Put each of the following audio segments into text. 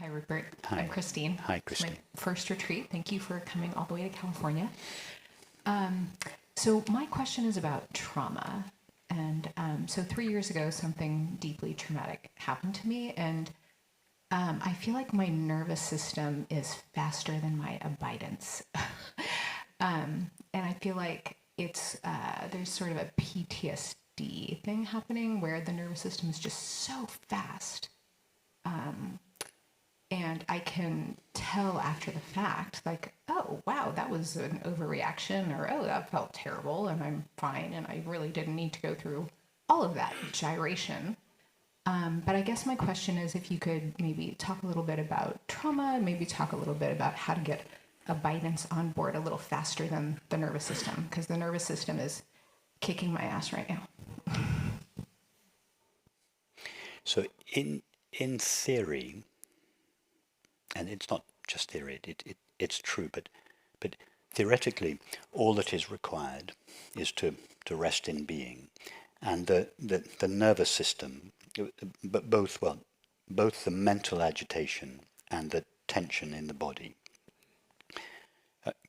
Hi, Rupert. Hi. I'm Christine. Hi, Christine. It's my first retreat. Thank you for coming all the way to California. So my question is about trauma. And so 3 years ago, something deeply traumatic happened to me. And I feel like my nervous system is faster than my abidance. And I feel like there's sort of a PTSD thing happening where the nervous system is just so fast. And I can tell after the fact, like, oh, wow, that was an overreaction, or oh, that felt terrible, and I'm fine, and I really didn't need to go through all of that gyration. But I guess my question is if you could maybe talk a little bit about trauma, maybe talk a little bit about how to get abidance on board a little faster than the nervous system, because the nervous system is kicking my ass right now. So in theory, and it's not just theory, it's true, but theoretically, all that is required is to rest in being, and the nervous system, but both the mental agitation and the tension in the body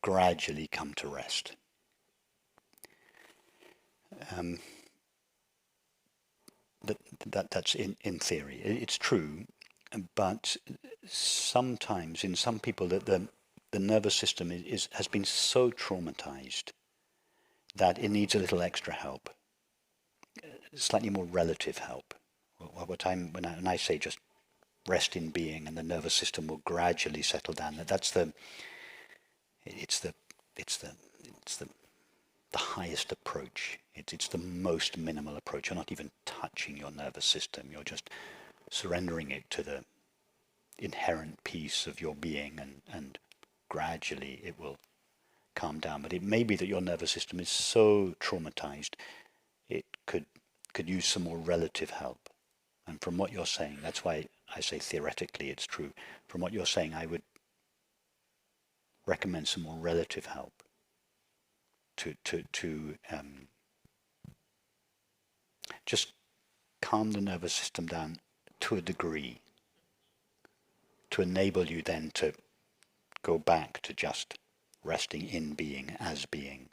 gradually come to rest. That's in theory. It's true, but sometimes in some people that the nervous system has been so traumatized that it needs a little extra help, slightly more relative help. When I say just rest in being and the nervous system will gradually settle down, it's the highest approach. It's the most minimal approach. You're not even touching your nervous system. You're just surrendering it to the inherent peace of your being, and gradually it will calm down. But it may be that your nervous system is so traumatized it could use some more relative help. And from what you're saying, that's why I say theoretically it's true. From what you're saying, I would recommend some more relative help to just calm the nervous system down to a degree, to enable you then to go back to just resting in being as being,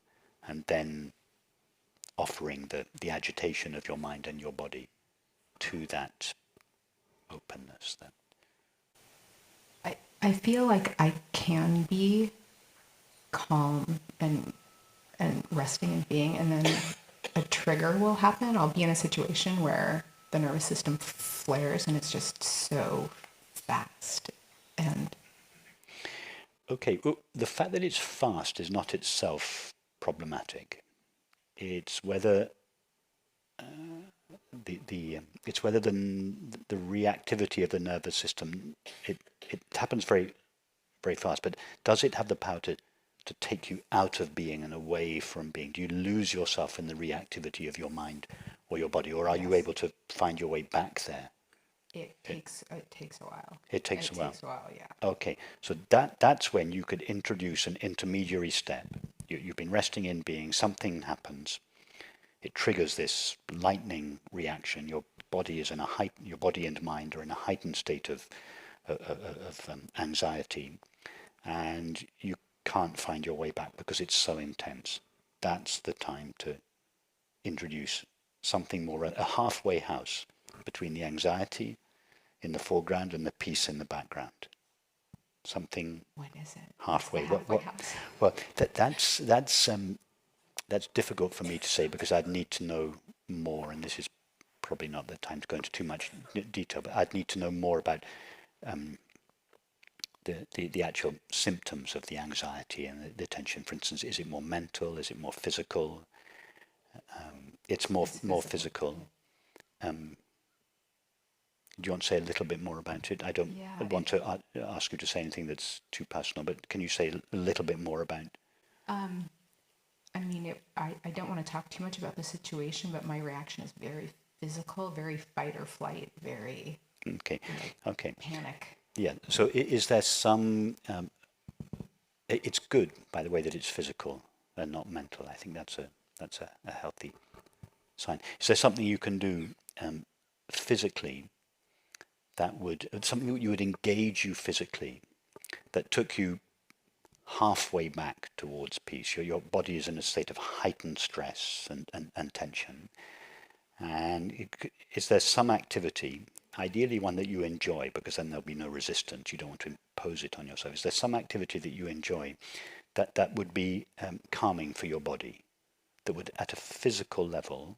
and then offering the agitation of your mind and your body to that openness. I feel like I can be calm and resting and being, and then a trigger will happen. I'll be in a situation where the nervous system flares and it's just so fast. And okay, well, the fact that it's fast is not itself problematic. It's whether it's whether the reactivity of the nervous system, it happens very very fast, but does it have the power to take you out of being and away from being? Do you lose yourself in the reactivity of your mind or your body, or are you able to find your way back there? It takes a while. It takes a while. It takes a while, yeah. Okay, so that's when you could introduce an intermediary step. You've been resting in being, something happens, it triggers this lightning reaction. Your body and mind are in a heightened state of anxiety, and you can't find your way back because it's so intense. That's the time to introduce something more, a halfway house between the anxiety in the foreground and the peace in the background. Something. What is it? Halfway. Halfway house? Well, that's difficult for me to say because I'd need to know more, and this is probably not the time to go into too much detail, but I'd need to know more about the actual symptoms of the anxiety and the tension. For instance, is it more mental? Is it more physical? It's more physical. Do you want to say a little bit more about it? I don't want to ask you to say anything that's too personal, but can you say a little bit more about? I mean, I don't want to talk too much about the situation, but my reaction is very physical, very fight or flight, very panic. Yeah. So is there some? It's good, by the way, that it's physical and not mental. I think that's a healthy sign. Is there something you can do physically that would, something that you would engage you physically, that took you halfway back towards peace. Your body is in a state of heightened stress and tension. And is there some activity, ideally one that you enjoy, because then there'll be no resistance, you don't want to impose it on yourself. Is there some activity that you enjoy that would be calming for your body, that would at a physical level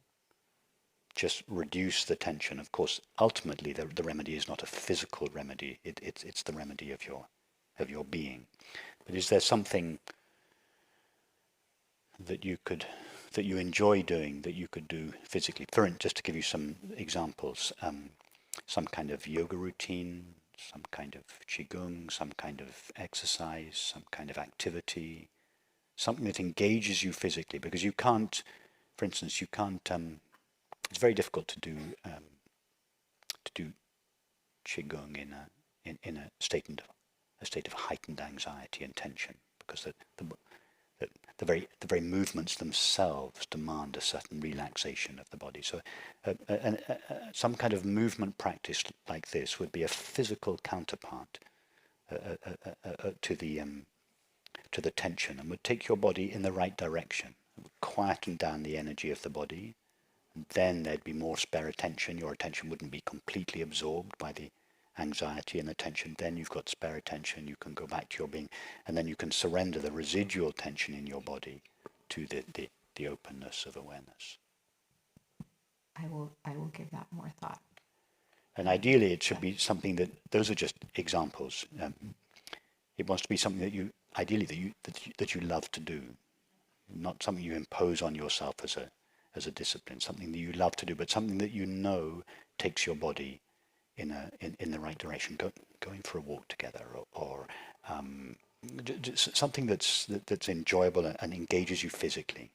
just reduce the tension? Of course, ultimately the remedy is not a physical remedy, it's the remedy of your being. But is there something that you enjoy doing, that you could do physically? Just to give you some examples, some kind of yoga routine, some kind of qigong, some kind of exercise, some kind of activity, something that engages you physically, because you can't, for instance, you can't. It's very difficult to do qigong in a state of heightened anxiety and tension, because the very movements themselves demand a certain relaxation of the body. So some kind of movement practice like this would be a physical counterpart to the tension, and would take your body in the right direction. It would quieten down the energy of the body, and then there'd be more spare attention. Your attention wouldn't be completely absorbed by the anxiety and the tension. Then you've got spare attention, you can go back to your being, and then you can surrender the residual tension in your body to the openness of awareness. I will give that more thought. And ideally it should be something that, those are just examples. It wants to be something that you, ideally that you love to do, not something you impose on yourself as a discipline, something that you love to do, but something that you know takes your body in the right direction. Going for a walk together, or something that's enjoyable and engages you physically.